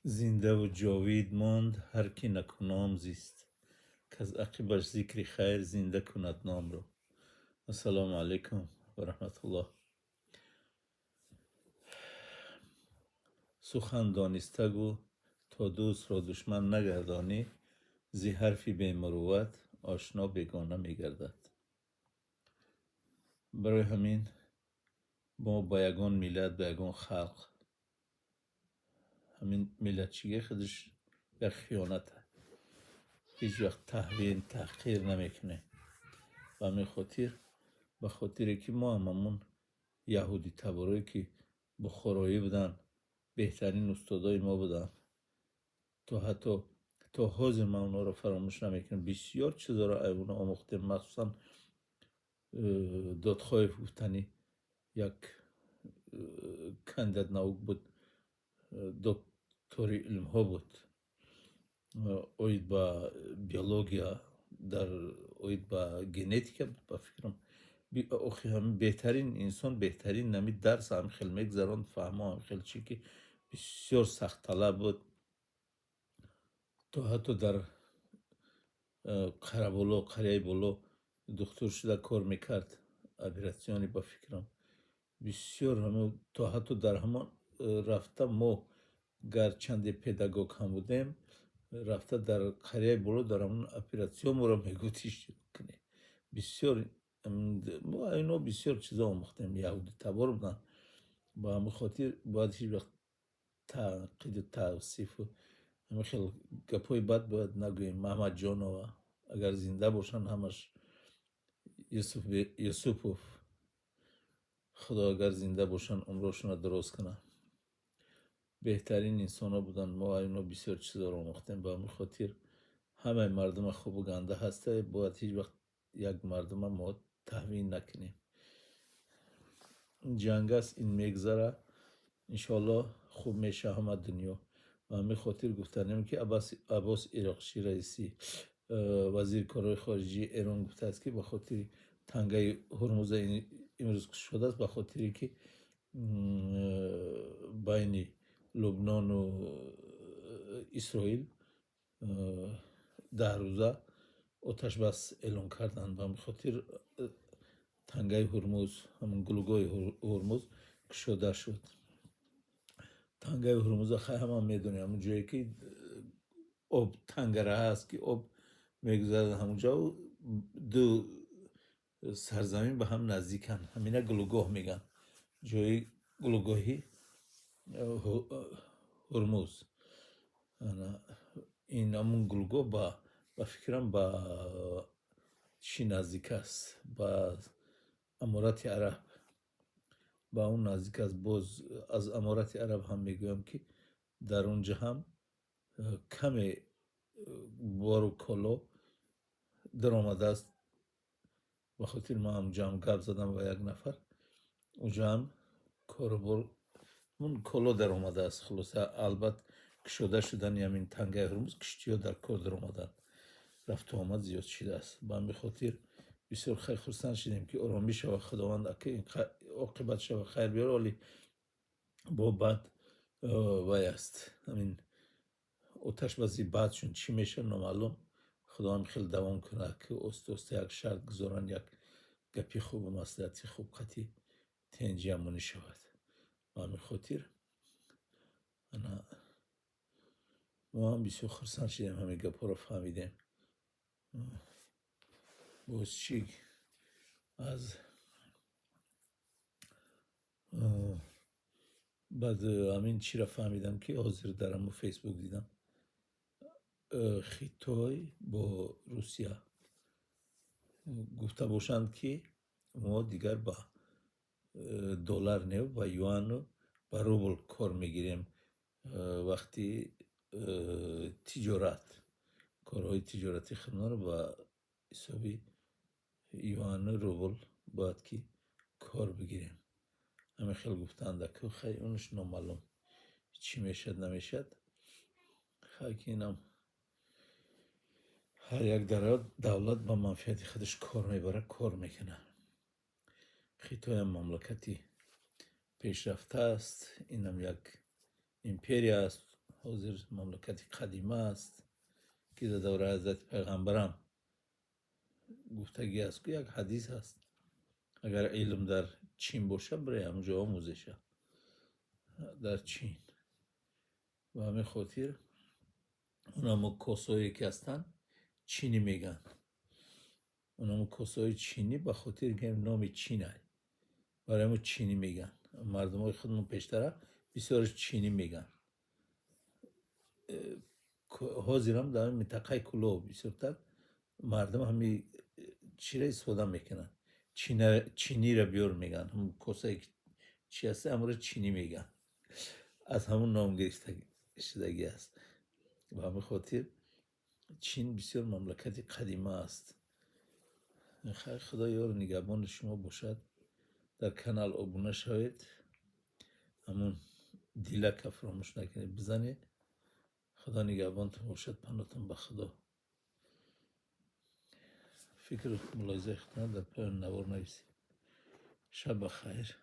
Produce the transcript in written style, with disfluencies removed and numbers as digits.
زنده و جاوید ماند هر کی نکونام زیست کز عقبش ذکر خیر زنده کند نام رو. السلام علیکم و رحمت الله. سخن دانسته گو تا دوست را دشمن نگردانی، زی حرفی بی مروت آشنا بیگانه میگردد. برای همین ما با یگان ملت، با یگان خلق، همین ملتچیگی خودش یک خیانته، هیچ وقت تهوین تحقیر نمیکنه. و همین خاطر به خاطری که ما هممون یهودی تبارایی که بخارایی بودن، بهترین استادای ما بودن، تا حتی تا حاضر ما اونا رو فراموش نمیکنم. بسیار چیزا رو ایونا آموختیم، مخصوصا دادخواه گفتنی یک کندید نوک بود، دکتری علم ها بود، اوید با بیولوژیا، در اوید با گنتیکا بود. با فکرم آخی هم بهترین انسان، بهترین نمی درس هم خیلی میگذران، فهمه هم خیلی چی که بسیار سخت طلب بود. تا حتی در قره قریه بولو دکتر شده کار میکرد، اپراسیونی. با فکرم بسیار همه، تا حتی در همان رفته ما گرچند پداگوگ هم بودیم، رفته در قریه بولو در همون اپراسیون ما را میگوتیش کنه. بسیار ما اینا بسیار چیزا آموختیم، یهودی تبار بودن. با همه خاطر باید هیچ وقت تنقید و توصیف و همه خیلی گپای بد باید نگوییم. محمد جان اگر زنده باشن همش، یوسفوف، خدا اگر زنده باشن عمرشون دراز کنه، بهترین انسان ها بودن. ما اینا بسیار چیزا رو آموختیم. با همین خاطر همه مردم خوب و گنده هسته، باید هیچ وقت یک مردم ما تهوین نکنیم. جنگ است، این میگذره، انشالله خوب میشه همه دنیا. و همین خاطر گفتنیم که عباس عراقچی رئیسی وزیر کارهای خارجی ایران گفته است که به خاطر تنگه هرمز امروز شده است، به خاطری که بین لبنان و اسرائیل 10 روزه آتش بس اعلان کردند. به همین خاطر تنگه هرمز، همون گلوگاه هرمز گشوده شد. تنگه هرمز خیلی همه میدونیم، همون جایی که آب تنگره هست که آب میگذارد، همونجا دو سرزمین به هم نزدیکن، همینه گلوگاه میگن، جای گلوگاهی هرمز. این همون گلوگاه با فکرم با چی نزدیک است؟ با امارات عرب، با اون نزدیک است. باز از امارات عرب هم میگویم که در اونجا هم کمی بار و کالا در آمده است. به خاطر ما هم جمع گپ زدم و یک نفر اونجا هم کاروبار اون کالا در آمده است. خلاصه البته کشوده شدن همین تنگه هرمز، کشتی ها در کار در آمدن، رفت و آمد زیاد شده است. به همین خاطر بسیار خیلی خرسند شدیم که آرامی شود خداوند، که این عاقبت شود خیر بیاره. ولی با بعد وای است، همین آتش بازی بعدشون چی میشه نامعلوم. خدا هم خیلی دوام کنه که است یک شرط گذارن، یک گپی خوب و مصلحتی خوب قطعی تنجی همونی شود. و همین خاطر ما هم بسیار خرسند شدیم، همین گپا رو فهمیدیم. باز چی از بعد همین چی را فهمیدم که حاضر در همون فیسبوک دیدم، خیتای با روسیه گفته باشند که ما دیگر با دلار نه و یوان و روبل کار میگیریم. وقتی تجارت، کارهای تجارتی خودمان رو با حسابی یوان روبل باید که کار بگیریم. همه خیلی گفتند که خیلی اونش نامعلوم چی میشد نمیشد. خیلی اینم هر یک دولت با منفعت خودش کار میبره، کار میکنه. خیتای مملکتی پیشرفته است، اینم یک امپری است، حاضر مملکتی قدیمه است که در دوره حضرت پیغمبرم گفتگی است که یک حدیث است اگر علم در چین باشه برای همونجا آموزشه در چین و همین خاطر اونم کاسایی که هستن چینی میگن اونم کاسای چینی به خاطر که نام چینه برای همون چینی میگن مردم های خودمون پیشتره بسیار چینی میگن حاضر هم در منطقه کلو بسیارتر مردم همی چی را استفاده میکنن چینی را بیار میگن همون کاسایی که چی هسته همون را چینی میگن از همون نام گرفتگی است و همین خاطر چین بسیار مملکت قدیمه است خیر خدا یار نگهبان شما باشد در کانال ابونه شوید همون دیلک فراموش نکنید بزنید خدا نگهبانتون باشد پناهتون به خدا فکر ملاحظه اختیار در پایان نوار نویسید شب بخیر